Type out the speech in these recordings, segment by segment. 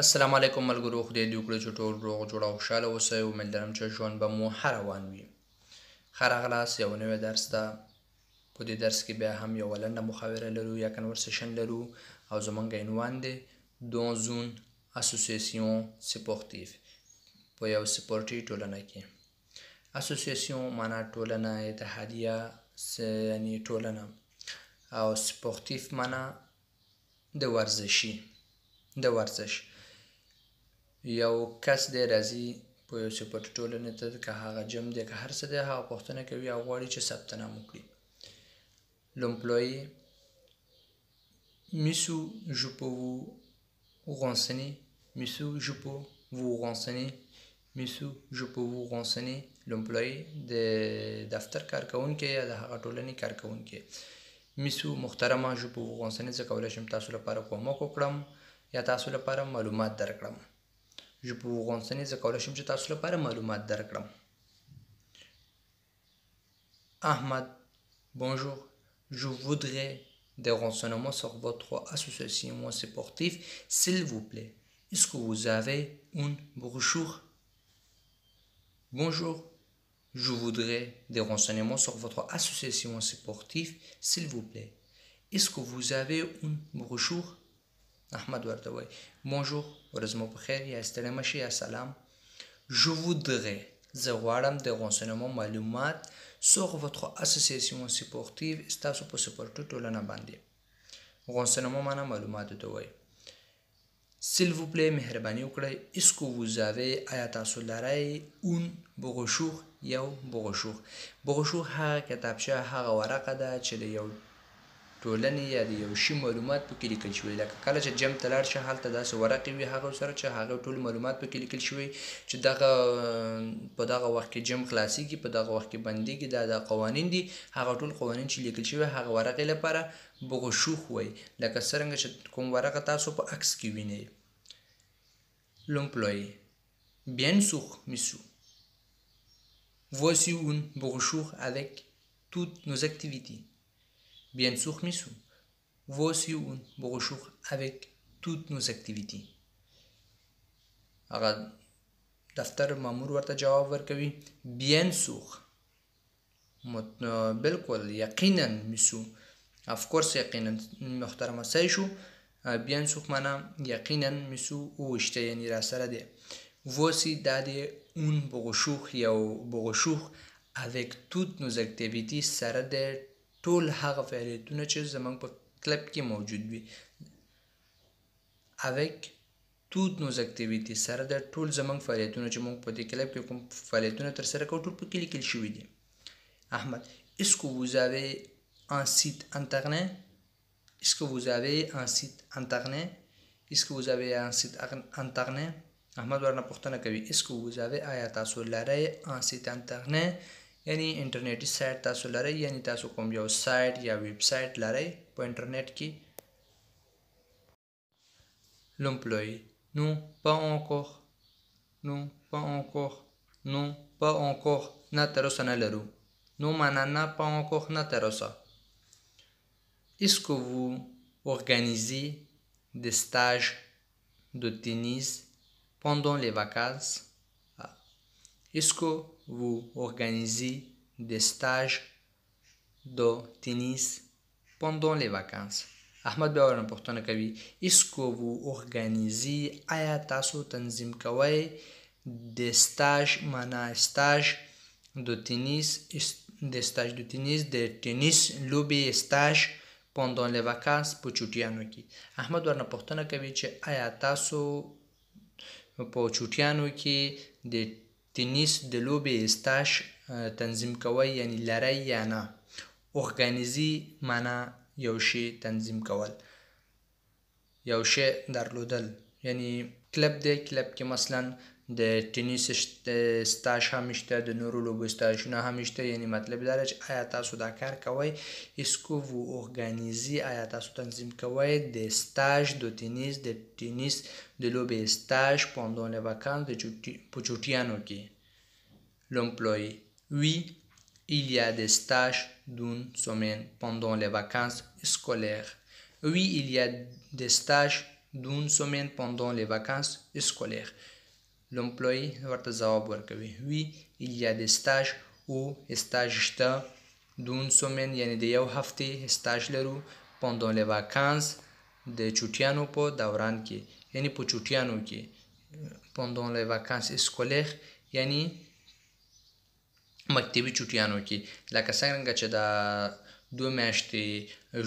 السلام علیکم ملګرو، خدای دې وکړي چې ټول روغ جوړ او خوشحاله اوسئ. امید لرم چې ژوند به مو ښه روان وي. ښه راغلاست یو نوی درس ته. په دې درس کې بیا هم یوه لنډه محاوره لرو یا کنورسیشن لرو او زموږ عنوان دی dans une association sportive. په یو سپورټي ټولنه کې. اسوسیاسیون معنا ټولنه، اتحادیه یعنی ټولنه، او سپورټیف معنا د ورزشي، د ورزش. یو کس دی راځي په یو سپورټي ټولنې ته، که هغه جم دی که هر څه دی، هغه پوښتنه کوي او غواړي چې ثبت نام وکړي. L'employé: Monsieur, je peux vous renseigner? Monsieur, je peux vous renseigner? Monsieur, je peux vous renseigner? L'employé د دفتر کارکوونکی یا د هغه ټولنې کارکوونکی. Monsieur محترمه، je peux vous renseigner، زه کولی شم تاسو لپاره کومک وکړم یا تاسو لپاره معلومات درکړم. Je peux vous renseigner، زه کولی شم چې تاسو لپاره معلومات درکړم. Ahmad: Bonjour, je voudrais des renseignements sur votre association sportive, s'il vous plaît. Est-ce que vous avez une brochure? Bonjour, je voudrais des renseignements sur votre association sportive, s'il vous plaît. Est-ce que vous avez une brochure? احمد ورته وایي: Bonjour، ورځ مو په خیر، یا ستړی مه شئ، یا سلام. Je voudrais، زه غواړم د renseignements معلومات sur votre association sportive، ستاسو په سپورټي ټولنه باندې. renseignements معنا معلوماتو ته وایي. S'il vous plaît، مهرباني وکړئ. Est-ce que vous avez، آیا تاسو لرئ une brochure، یو brochure. brochure هغه کتابچه، هغه ورقه ده چې د یو ټولنې یا د یو شي معلومات پکې لیکل شوي. لکه کله چې جم ته لاړ شي، هلته داسې ورقې وي هغه سره چې هغه ټول معلومات پکې لیکل شوي چې په دغه وخت کې جم خلاصیږي، په دغه وخت کې بندیږي، دا قوانین دي. هغه ټول قوانین چې لیکل شوي هغه ورقې لپاره brochure وایي. لکه څرنګه چې کوم ورقه تاسو په عکس کې وینئ. L'employé: Bien sûr, monsieur. Voici une brochure avec toutes nos activités. Bien sûr, monsieur. Voici une brochure avec toutes nos activités. هغه دفتر مامور ورته جواب ورکوي: Bien sûr. بالکل، یقینا monsieur. Of course، یقینا محترمه، صحیح شو. Bien sûr معنا یقینا monsieur اوشته، یعنی را سره دی. Voici دا دی un brochure، یو brochure avec toutes nos activités، سره دی ټول هغه فعالیتونه چې زموږ په کلب کې موجود وي. avec toutes nos activités، سره د ټول زموږ فعالیتونه چې موږ په دې کلب کې کوم فعالیتونه ترسره کوو ټول پکې لیکل شوي دي. احمد: Est-ce que vous avez un site internet? Est-ce que vous avez un site internet? Est-ce que vous avez un site internet? احمد ورنه پوښتنه کوي: Est-ce que vous avez، آیا تاسو لرئ un site internet، یعنی انټرنیټي سایټ تاسو لرئ، یعنی تاسو کوم یو سایټ یا ویب سایټ لرئ په انټرنیټ کې. L'employé: Non, pas encore. Non, pas encore. Non, pas encore. نه تر اوسه نه لرو. نو معنا نه، pas encore نه تر اوسه. Est-ce que vous organisez des stages de tennis pendant les vacances? Est-ce que vous organisez des stages de tennis pendant les vacances? احمد بیا ورنه پوښتنه کوي: Est-ce que vous organisez، آیا تاسو تنظیم کوئ د stage معنا stage de tennis، د stage de tennis د ټینیس لوبې stage pendant les vacances په چوټیانو کې. احمد ورنه پوښتنه کوي چې آیا تاسو په چوټیانو کې د ټینیس د لوبې stage تنظیم کوئ، یعنی لرئ یا نه. organize معنا یو شی تنظیم کول، یو شی درلودل. یعنی کلب دی، کلب کې مثلا د ټینیس سټاج هم شته، د نورو لوبو سټاجونه هم شته. یعنی مطلب دا دی چې آیا تاسو دا کار کوئ. Est-ce que vous organisez، آیا تاسو تنظیم کوئ د سټاج د ټینیس د لوبې سټاج pendant les vacances په چوټیانو کې. L'employé: Oui، il y a des stages d'une semaine pendant les vacances scolaires. Oui، il y a des stages d'une semaine pendant les vacances scolaires. L'employé ورته ځواب ورکوي oui il y a des stages او stage شته d'une semaine یعنی د یو هفتې stage لرو pendant les vacances د چوټیانو په دوران کې یعنی په چوټیانو کې pendant les vacances scolaires یعنی مکتبي چوټیانو کې لکه څنګه چې دا 2 میاشتې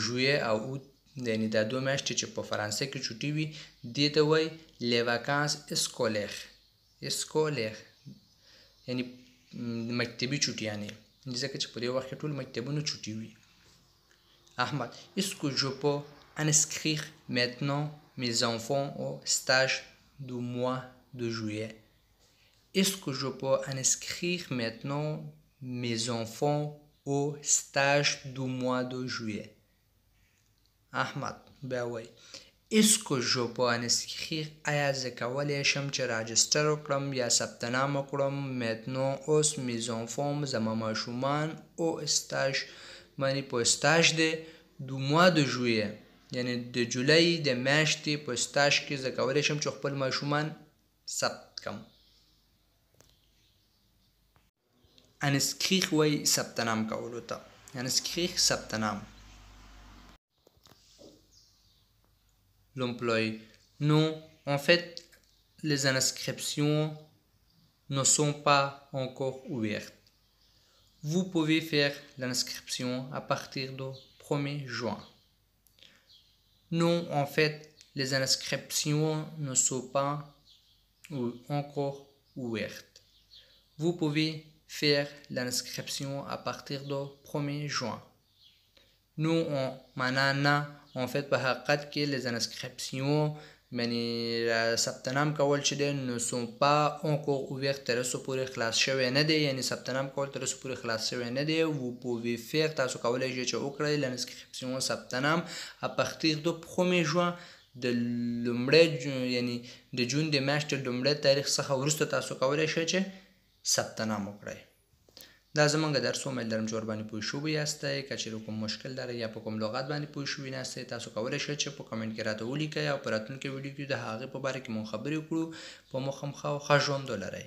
ژوئیه او اوت یعنی دا 2 میاشتې چې په فرانسه کې چوټي وي دې ته وایي les vacances scolaires یعنی مکتبي چوټیانې ځکه چې په دې وخت کې ټول مکتبونه چوټي وي احمد est-ce que je peux inscrire maintenant mes enfants au stage du mois de juillet est-ce que je peux inscrire maintenant mes enfants au stage du mois de juillet احمد بیا وایي est-ce que je peux inscrire آیا زه کولی شم چې راجسټر وکړم یا ثبت نام وکړم maintenant اوس mes enfants زما ماشومان او stage معنی په stage دی du mois de juillet یعنی د جولای د میاشتې په stage کې زه کولی شم چې خپل ماشومان ثبت کړم inscrire وایي ثبت نام کولو ته inscrire ثبت نام L'employé. Non, en fait, les inscriptions ne sont pas encore ouvertes. Vous pouvez faire l'inscription à partir du 1er juin. Non, en fait, les inscriptions ne sont pas encore ouvertes. Vous pouvez faire l'inscription à partir du 1er juin. Nous, en fait په حقیقت کې les inscriptions یعنی ثبت نام کول چې دی ne sont pas encore ouverts تر اوسه پورې خلاص شوی نه دی یعنی ثبت نام کول تر اوسه پورې خلاص شوی نه دی vous pouvez faire تاسو کولی شئ چې وکړئ l'inscription ثبت نام à partir du 1er juin د لومړی یعنی د جون د میاشتې لومړی تاریخ څخه وروسته تاسو کولی شئ چې ثبت نام وکړئ دا زمونږ درس امید لرم چې ورباندې پوه شوي یاستئ که چیرې کوم مشکل لرئ یا په کوم لغت باندې پوه شوي نه یاستئ تاسو کولی شئ چې په کمنټ کې راته ولیکئ او په راتلونکي ویډیو کې د هغې په باره کې مو خبرې وکړو په مو خامخا ښه ژوند ولرئ